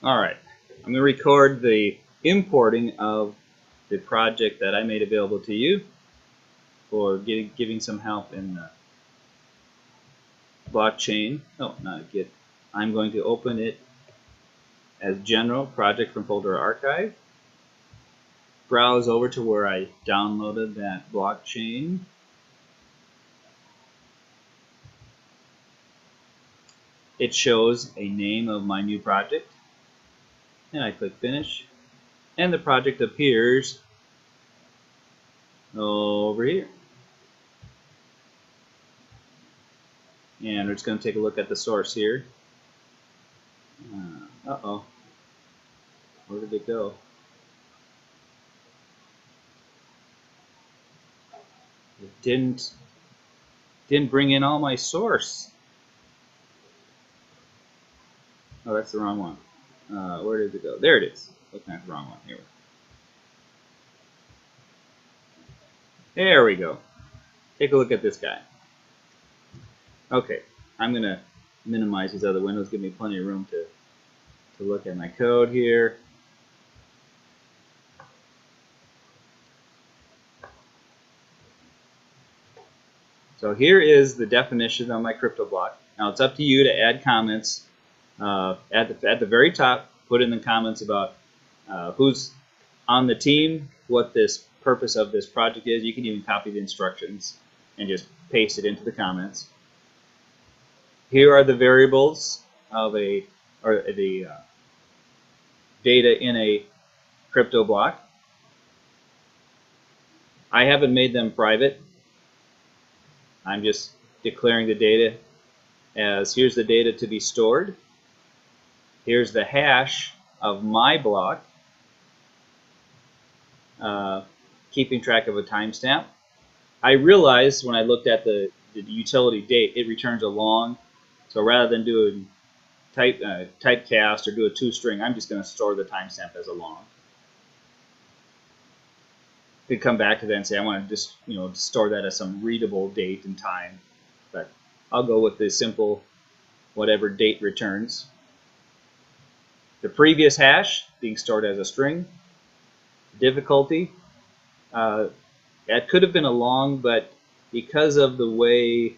Alright, I'm going to record the importing of the project that I made available to you for giving some help in the blockchain. Oh, not Git. I'm going to open it as general, project from folder archive. Browse over to where I downloaded that blockchain. It shows a name of my new project. And I click finish, and the project appears over here. And we're just going to take a look at the source here. Uh-oh. Where did it go? It didn't bring in all my source. Oh, that's the wrong one. Where did it go? There it is. Looking at the wrong one. Here. There we go. Take a look at this guy. Okay, I'm going to minimize these other windows, give me plenty of room to look at my code here. So here is the definition of my CryptoBlock. Now it's up to you to add comments. At the very top, put in the comments about who's on the team, what this purpose of this project is. You can even copy the instructions and just paste it into the comments. Here are the variables of the data in a CryptoBlock. I haven't made them private. I'm just declaring the data as here's the data to be stored. Here's the hash of my block, keeping track of a timestamp. I realized when I looked at the utility date, it returns a long. So rather than do a typecast or do a toString, I'm just going to store the timestamp as a long. Could come back to that and say I want to just store that as some readable date and time, but I'll go with the simple whatever date returns. The previous hash being stored as a string. Difficulty, that could have been a long, but because of the way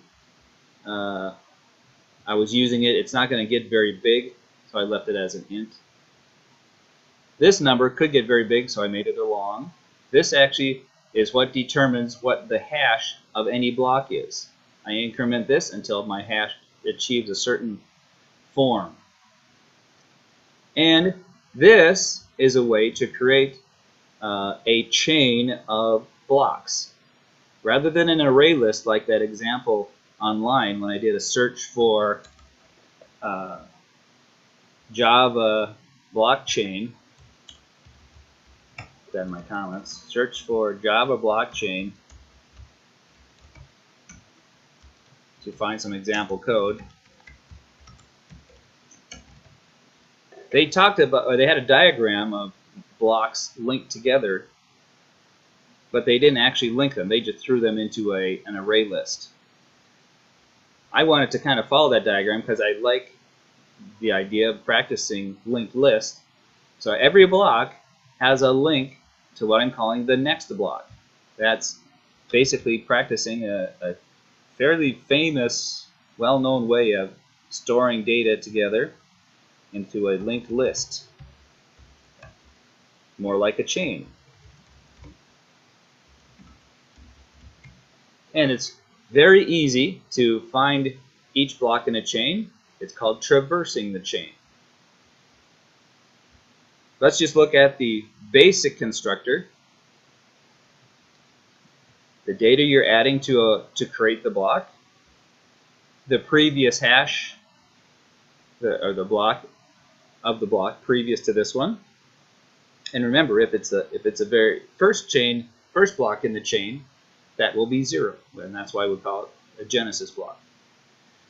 I was using it, it's not going to get very big, so I left it as an int. This number could get very big, so I made it a long. This actually is what determines what the hash of any block is. I increment this until my hash achieves a certain form. And this is a way to create a chain of blocks. Rather than an array list like that example online when I did a search for Java blockchain, put that in my comments, search for Java blockchain to find some example code. They talked about, or they had a diagram of blocks linked together, but they didn't actually link them. They just threw them into an array list. I wanted to kind of follow that diagram because I like the idea of practicing linked list. So every block has a link to what I'm calling the next block. That's basically practicing a fairly famous, well-known way of storing data together into a linked list, more like a chain. And it's very easy to find each block in a chain. It's called traversing the chain. Let's just look at the basic constructor. The data you're adding to create the block, the previous hash, or the block of the block previous to this one. And remember, if it's a very first block in the chain, that will be 0, and that's why we call it a genesis block.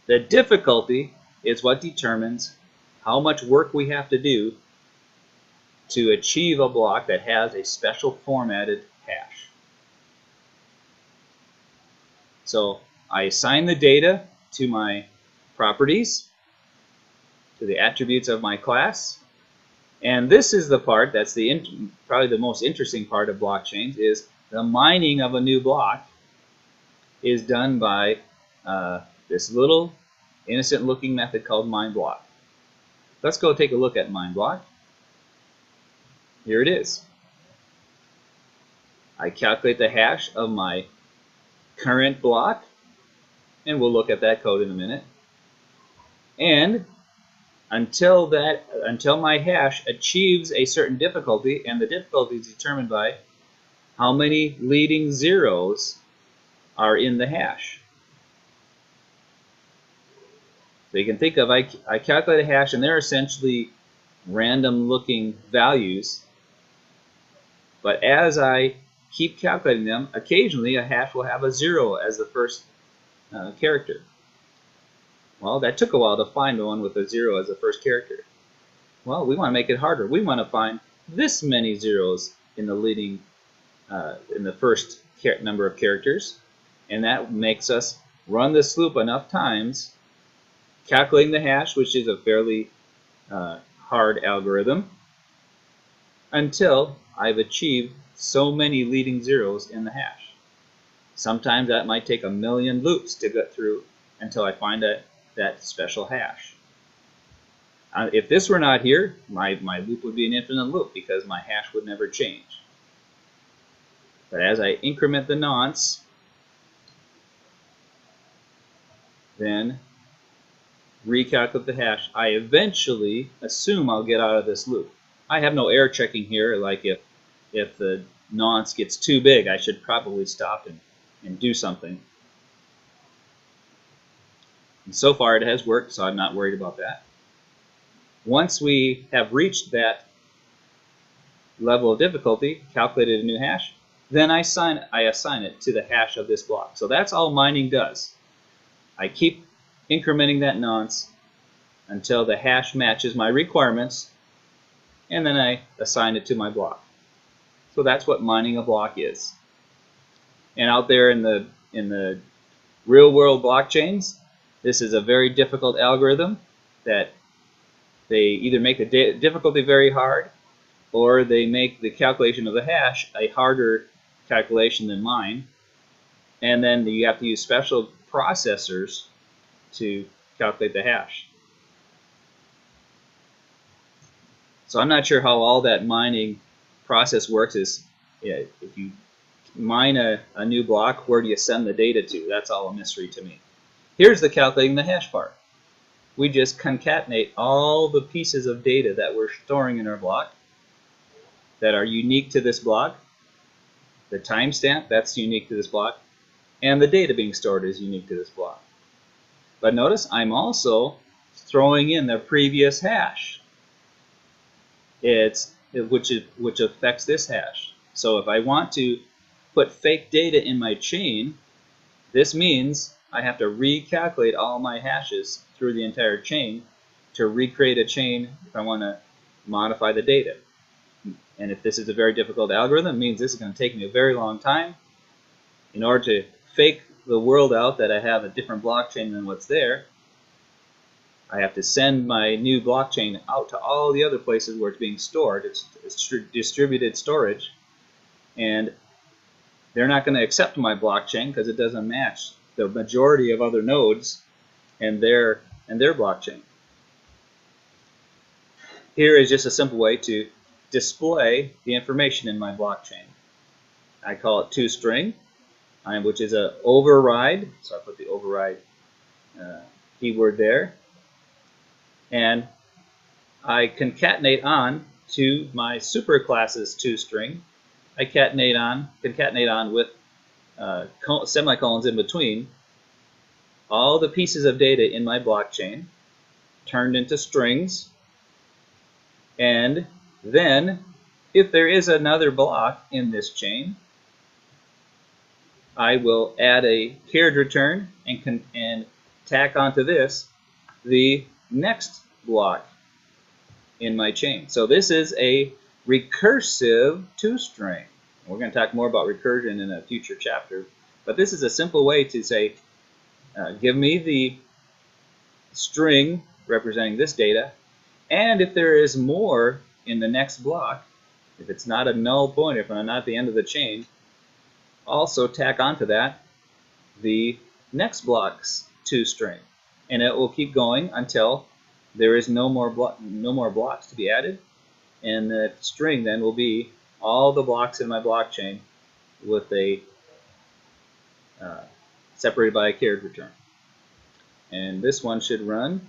The difficulty is what determines how much work we have to do to achieve a block that has a special formatted hash. So I assign the data to my properties, to the attributes of my class. And this is the part that's probably the most interesting part of blockchains, is the mining of a new block is done by this little innocent looking method called MineBlock. Let's go take a look at MineBlock. Here it is. I calculate the hash of my current block, and we'll look at that code in a minute. And until my hash achieves a certain difficulty, and the difficulty is determined by how many leading zeros are in the hash. So you can think of, I calculate a hash, and they're essentially random looking values, but as I keep calculating them, occasionally a hash will have a 0 as the first character. Well, that took a while to find one with a 0 as the first character. Well, we want to make it harder. We want to find this many zeros in the leading, in the first number of characters, and that makes us run this loop enough times, calculating the hash, which is a fairly hard algorithm, until I've achieved so many leading zeros in the hash. Sometimes that might take 1,000,000 loops to get through until I find that special hash. If this were not here, my loop would be an infinite loop because my hash would never change. But as I increment the nonce, then recalculate the hash, I eventually assume I'll get out of this loop. I have no error checking here, like if the nonce gets too big, I should probably stop and do something. And so far it has worked, so I'm not worried about that. Once we have reached that level of difficulty, calculated a new hash, then I assign it to the hash of this block. So that's all mining does. I keep incrementing that nonce until the hash matches my requirements, and then I assign it to my block. So that's what mining a block is. And out there in the real world blockchains, this is a very difficult algorithm that they either make the difficulty very hard, or they make the calculation of the hash a harder calculation than mine, and then you have to use special processors to calculate the hash. So I'm not sure how all that mining process works. If you mine a new block, where do you send the data to? That's all a mystery to me. Here's the calculating the hash part. We just concatenate all the pieces of data that we're storing in our block that are unique to this block, the timestamp that's unique to this block, and the data being stored is unique to this block. But notice I'm also throwing in the previous hash, which affects this hash. So if I want to put fake data in my chain, this means I have to recalculate all my hashes through the entire chain to recreate a chain if I want to modify the data. And if this is a very difficult algorithm, it means this is going to take me a very long time. In order to fake the world out that I have a different blockchain than what's there, I have to send my new blockchain out to all the other places where it's being stored. It's distributed storage, and they're not going to accept my blockchain because it doesn't match the majority of other nodes and their blockchain. Here is just a simple way to display the information in my blockchain. I call it toString, which is an override. So I put the override keyword there, and I concatenate on to my superclasses toString. I concatenate on with semicolons in between all the pieces of data in my blockchain turned into strings, and then if there is another block in this chain, I will add a carriage return and tack onto this the next block in my chain. So this is a recursive toString. We're going to talk more about recursion in a future chapter, but this is a simple way to say, give me the string representing this data, and if there is more in the next block, if it's not a null pointer, if I'm not at the end of the chain, also tack onto that the next block's toString, and it will keep going until there is no more blocks to be added, and the string then will be all the blocks in my blockchain with a separated by a carriage return. And this one should run.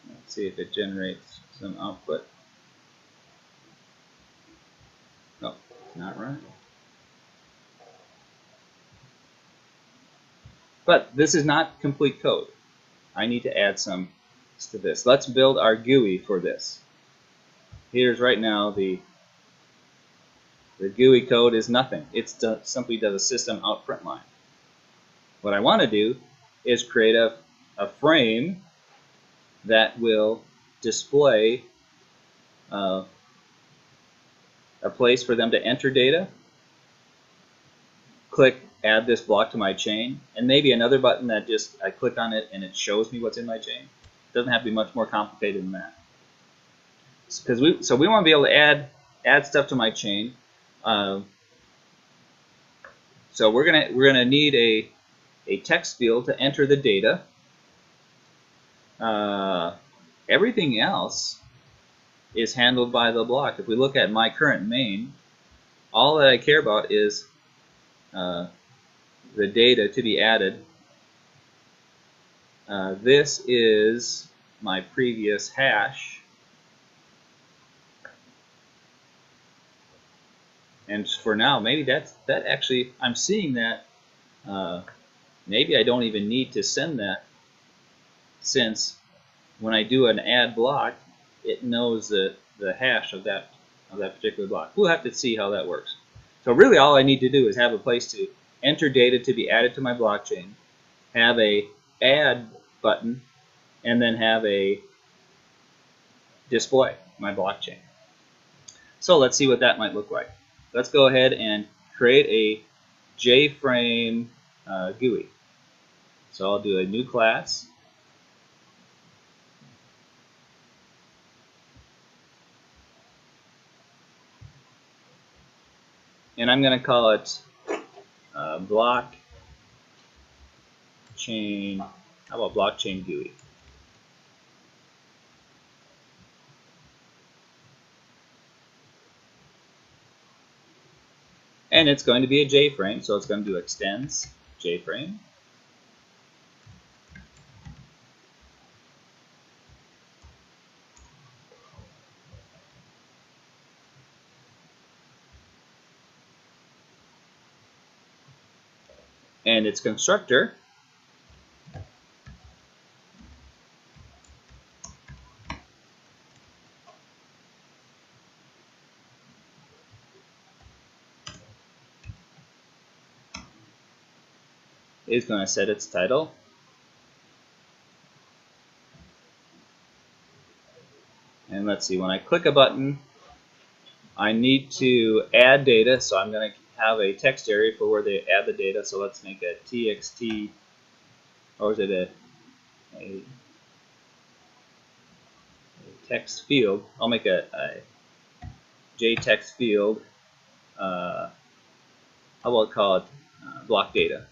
Let's see if it generates some output. No, it's not running. But this is not complete code. I need to add some to this. Let's build our GUI for this. Here's right now the GUI code is nothing. It simply does a system out print line. What I want to do is create a frame that will display a place for them to enter data, click add this block to my chain, and maybe another button that just I click on it and it shows me what's in my chain. It doesn't have to be much more complicated than that. So we want to be able to add stuff to my chain. So we're gonna need a text field to enter the data. Everything else is handled by the block. If we look at my current main, all that I care about is the data to be added. This is my previous hash. And for now, maybe that actually, I'm seeing that maybe I don't even need to send that, since when I do an add block, it knows the hash of that particular block. We'll have to see how that works. So really all I need to do is have a place to enter data to be added to my blockchain, have a add button, and then have a display my blockchain. So let's see what that might look like. Let's go ahead and create a JFrame GUI. So I'll do a new class. And I'm going to call it blockchain. How about blockchain GUI? And it's going to be a JFrame, so it's going to do extends JFrame. And its constructor is going to set its title. And let's see, when I click a button, I need to add data, so I'm going to have a text area for where they add the data. So let's make a txt, or is it a text field? I'll make a JText field. How about call it block data?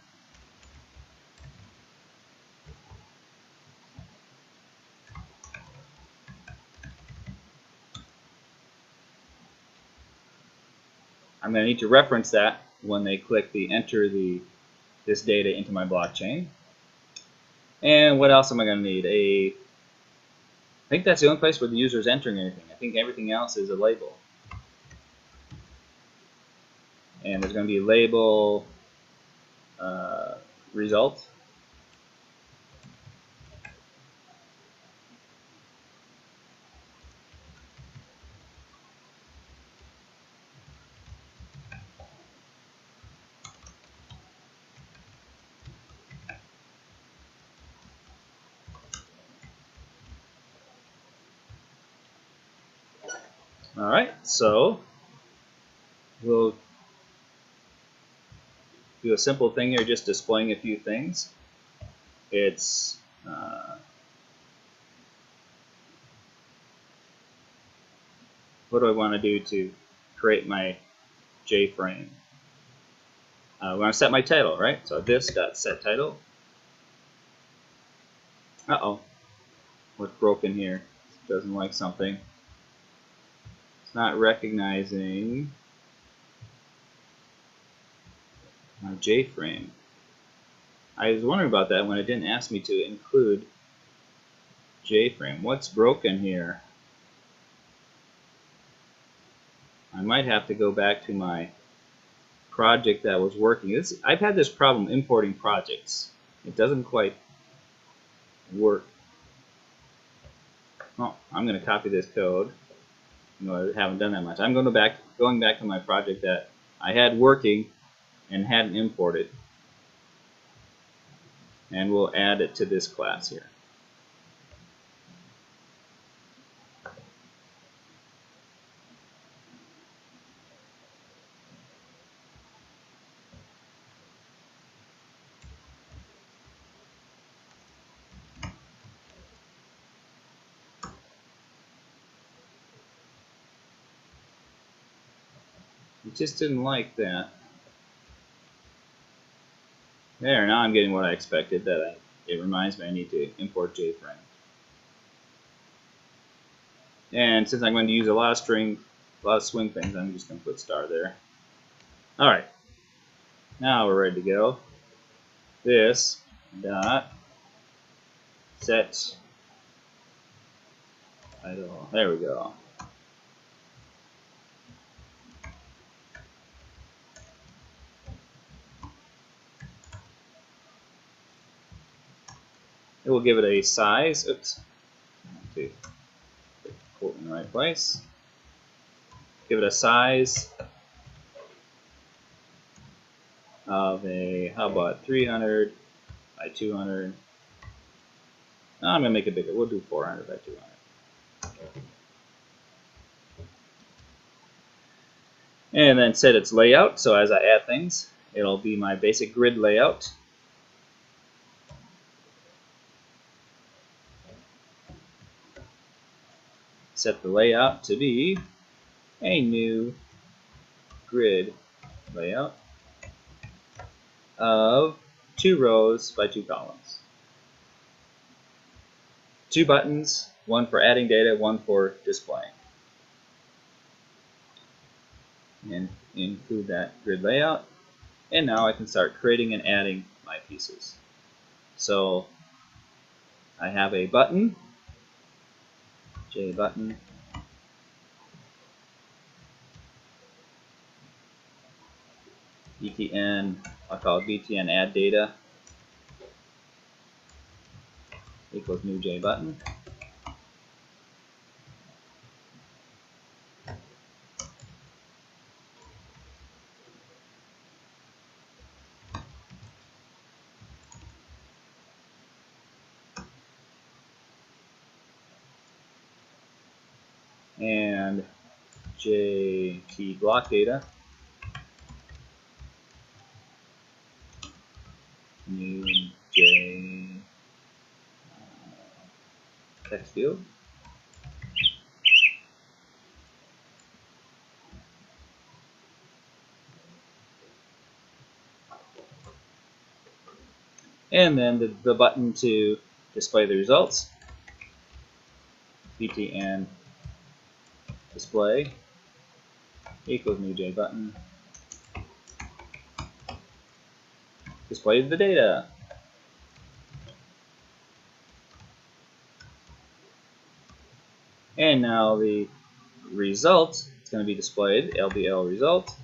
I'm going to need to reference that when they click the enter this data into my blockchain. And what else am I going to need? I think that's the only place where the user is entering anything. I think everything else is a label. And there's going to be label result. Alright, so we'll do a simple thing here, just displaying a few things. It's what do I want to do to create my J-frame? I want to set my title, right? So this.setTitle. Uh-oh. What's broken here? It doesn't like something. It's not recognizing my J-frame. I was wondering about that when it didn't ask me to include J-frame. What's broken here? I might have to go back to my project that was working. I've had this problem importing projects. It doesn't quite work. Oh, I'm going to copy this code. I haven't done that much. I'm going back to my project that I had working and hadn't imported, and we'll add it to this class here. It just didn't like that. There, now I'm getting what I expected. It reminds me I need to import J-frame. And since I'm going to use a lot of swing things, I'm just going to put star there. All right, now we're ready to go. This dot set title. There we go. It will give it a size. Oops. To put the quote in the right place. Give it a size of how about 300 by 200. No, I'm going to make it bigger. We'll do 400 by 200. And then set its layout. So as I add things, it'll be my basic grid layout. Set the layout to be a new grid layout of 2 rows by 2 columns. 2 buttons, one for adding data, one for displaying. And include that grid layout. And now I can start creating and adding my pieces. So I have a button, J button, btn, I'll call it btn add data equals new J button. And JT block data, new J text field, and then the button to display the results, btn display equals new J button, display the data. And now the result is going to be displayed, LBL result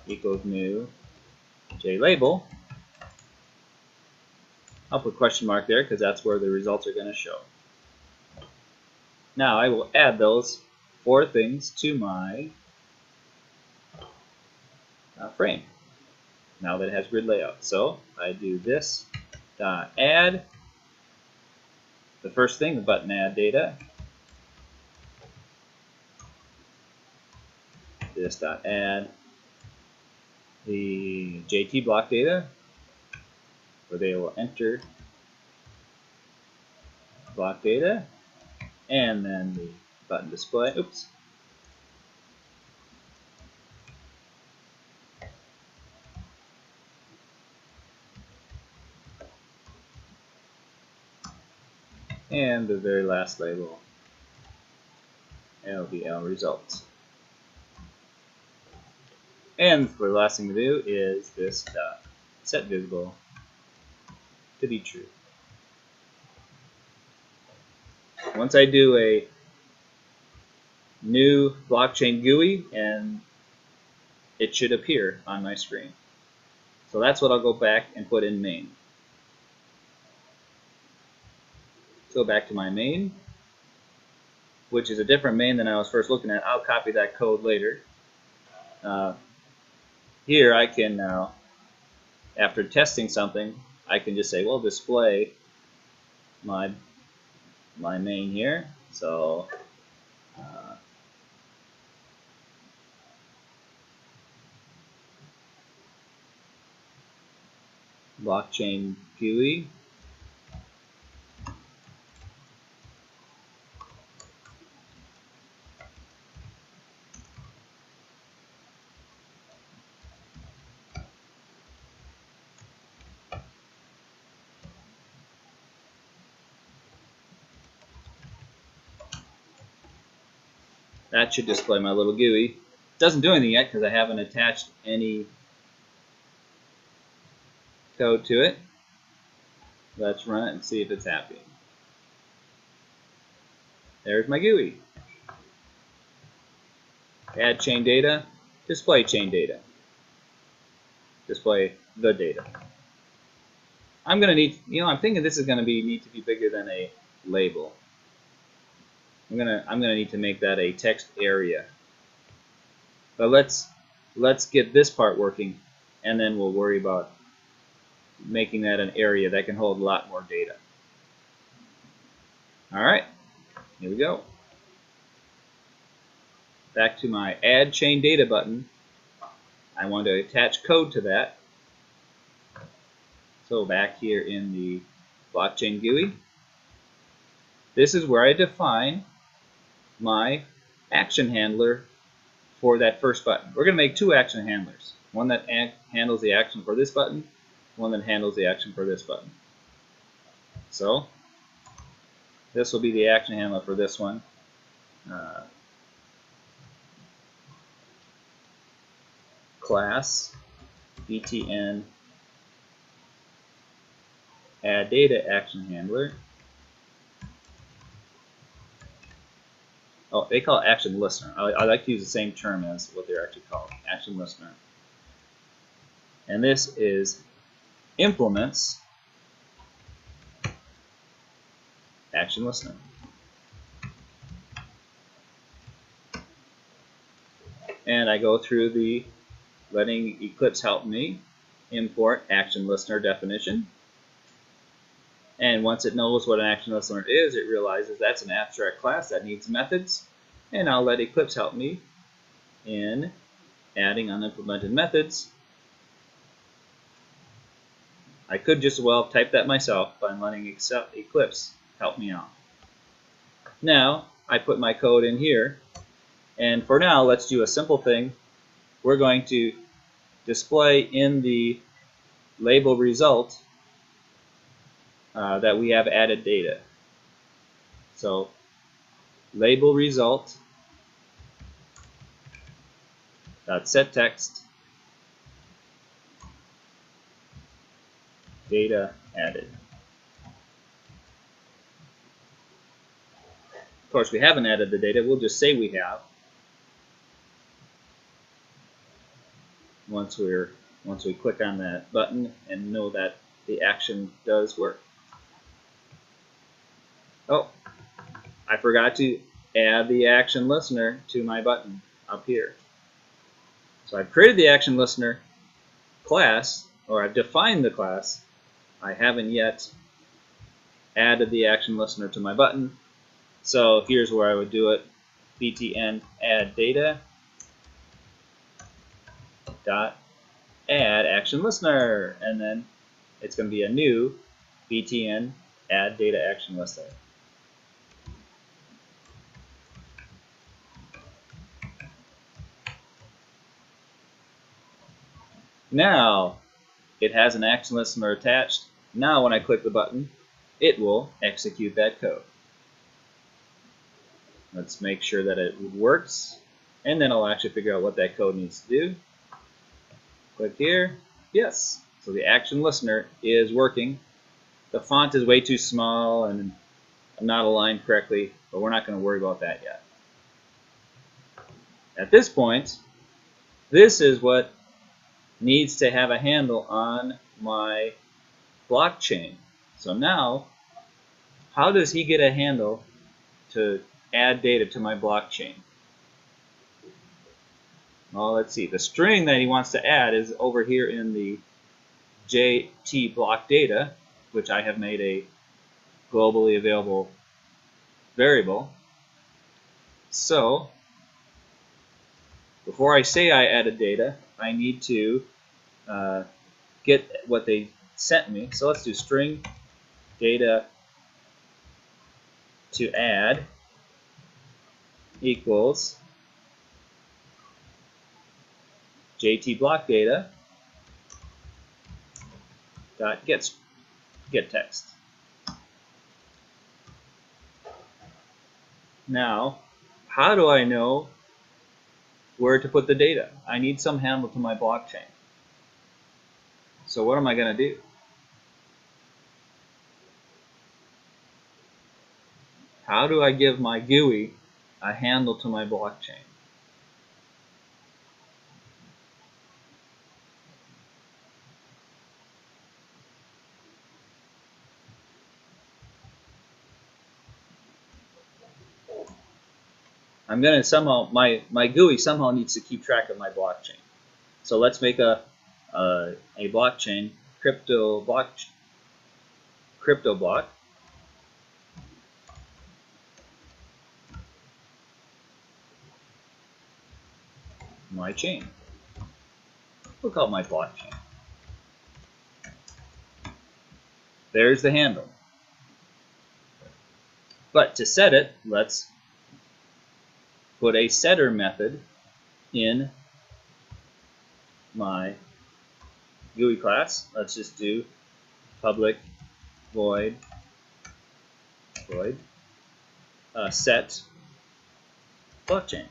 equals new J label. I'll put question mark there because that's where the results are going to show. Now I will add those 4 things to my frame now that it has grid layout. So I do this dot add the first thing, the button add data, this dot add the JT block data, where they will enter block data, and then the button display. Oops. And the very last label, LVL results. And for the last thing to do is this dot set visible to be true. Once I do a new blockchain GUI, and it should appear on my screen. So that's what I'll go back and put in main. Go back to my main, which is a different main than I was first looking at. I'll copy that code later. Here I can now, after testing something, I can just say, well, display my main here. So blockchain GUI. That should display my little GUI. It doesn't do anything yet because I haven't attached any code to it. Let's run it and see if it's happy. There's my GUI. Add chain data, display chain data. Display the data. I'm gonna need, I'm thinking this is gonna need to be bigger than a label. I'm gonna need to make that a text area. But let's get this part working, and then we'll worry about making that an area that can hold a lot more data. All right, here we go. Back to my Add Chain Data button. I want to attach code to that. So back here in the blockchain GUI, this is where I define my action handler for that first button. We're going to make two action handlers. One that handles the action for this button, one that handles the action for this button. So this will be the action handler for this one. Class btn add data action handler. Oh, they call it action listener. I like to use the same term as what they're actually called, action listener. And this is implements action listener. And I go through the letting Eclipse help me import action listener definition. And once it knows what an action listener is, it realizes that's an abstract class that needs methods. And I'll let Eclipse help me in adding unimplemented methods. I could just as well type that myself by letting Eclipse help me out. Now, I put my code in here. And for now, let's do a simple thing. We're going to display in the label result that we have added data. So label result dot set text data added. Of course, we haven't added the data. We'll just say we have. Once we click on that button and know that the action does work. Oh, I forgot to add the action listener to my button up here. So I've created the action listener class, or I've defined the class. I haven't yet added the action listener to my button. So here's where I would do it. btn add data dot add action listener, and then it's going to be a new btn add data action listener. Now it has an action listener attached. Now when I click the button, it will execute that code. Let's make sure that it works, and then I'll actually figure out what that code needs to do. Click here. Yes. So the action listener is working. The font is way too small and not aligned correctly, but we're not going to worry about that yet. At this point, this is what needs to have a handle on my blockchain. So now, how does he get a handle to add data to my blockchain? Well, let's see. The string that he wants to add is over here in the JT-block data, which I have made a globally available variable. So, before I say I added data, I need to get what they sent me. So let's do string data to add equals JT block data dot get text. Now, how do I know where to put the data? I need some handle to my blockchain. So what am I going to do? How do I give my GUI a handle to my blockchain? I'm going to somehow, my GUI somehow needs to keep track of my blockchain. So let's make a blockchain, CryptoBlock, my chain. We'll call it my blockchain. There's the handle. But to set it, let's put a setter method in my GUI class. Let's just do public void set blockchain.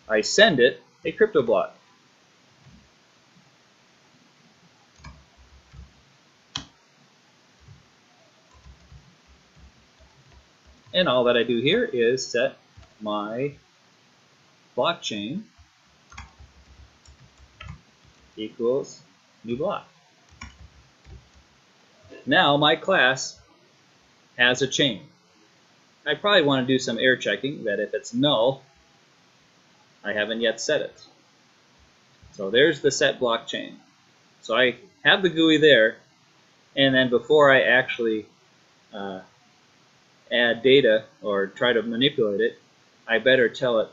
I send it a CryptoBlock. And all that I do here is set my blockchain equals new block. Now my class has a chain. I probably want to do some error checking that if it's null, I haven't yet set it. So there's the set blockchain. So I have the GUI there, and then before I actually add data or try to manipulate it, I better tell it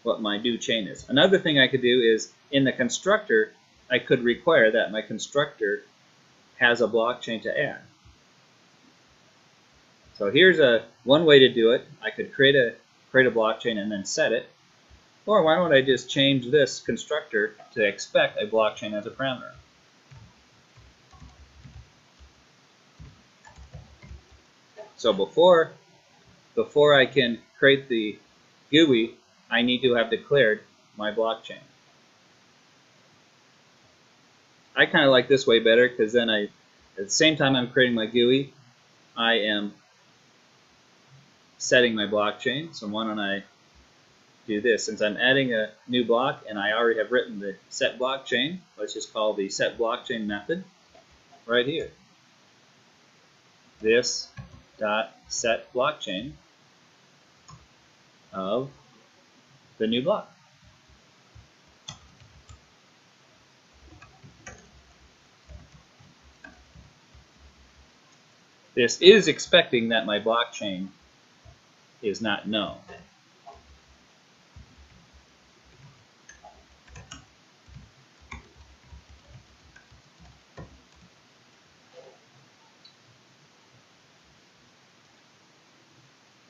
what my new chain is. Another thing I could do is in the constructor, I could require that my constructor has a blockchain to add. So here's one way to do it. I could create a blockchain and then set it. Or why don't I just change this constructor to expect a blockchain as a parameter? So before I can create the GUI, I need to have declared my blockchain. I kind of like this way better because then at the same time I'm creating my GUI, I am setting my blockchain. So why don't I do this? Since I'm adding a new block and I already have written the set blockchain, let's just call the set blockchain method right here. This dot set blockchain of the new block. This is expecting that my blockchain is not null.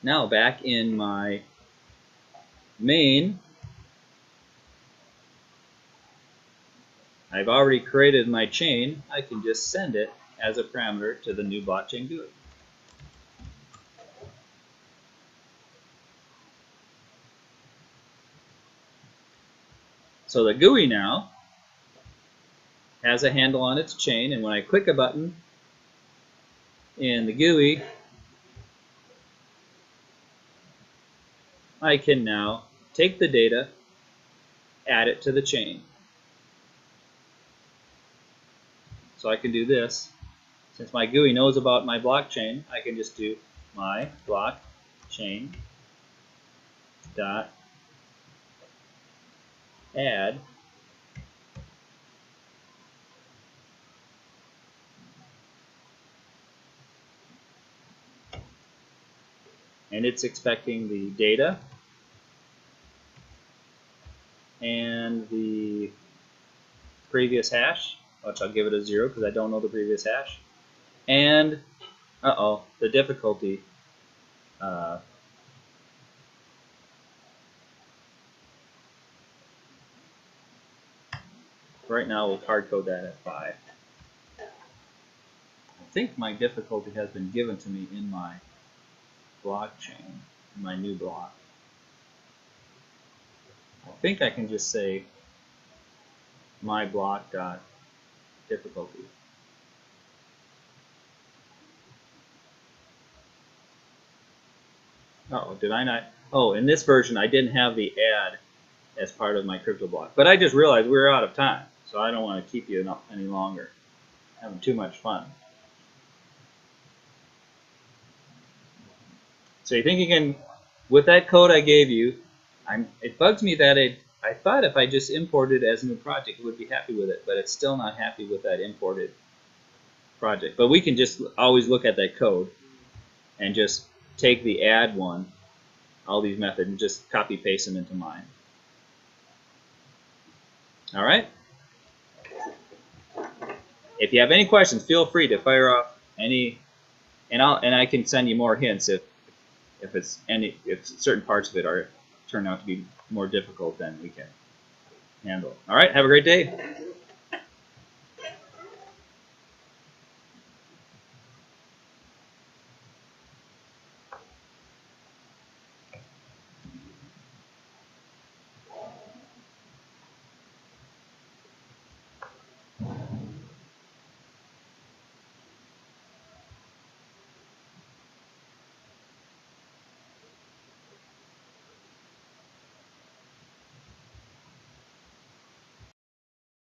Now back in my main, I've already created my chain, I can just send it as a parameter to the new blockchain GUI. So the GUI now has a handle on its chain, and when I click a button in the GUI, I can now take the data, add it to the chain. So I can do this. Since my GUI knows about my blockchain, I can just do my blockchain dot add and it's expecting the data and the previous hash, which I'll give it a 0 because I don't know the previous hash, and the difficulty. Right now we'll hard code that at 5. I think my difficulty has been given to me in my blockchain, in my new block. I think I can just say my block dot difficulty. Did I not? Oh, in this version I didn't have the add as part of my CryptoBlock. But I just realized we were out of time, so I don't want to keep you any longer. Having too much fun. So you think you can, with that code I gave you, it bugs me that I thought if I just imported it as a new project, it would be happy with it, but it's still not happy with that imported project. But we can just always look at that code and just take the add one, all these methods, and just copy paste them into mine. All right? If you have any questions, feel free to fire off any, and I can send you more hints if certain parts of it turn out to be more difficult than we can handle. All right, have a great day.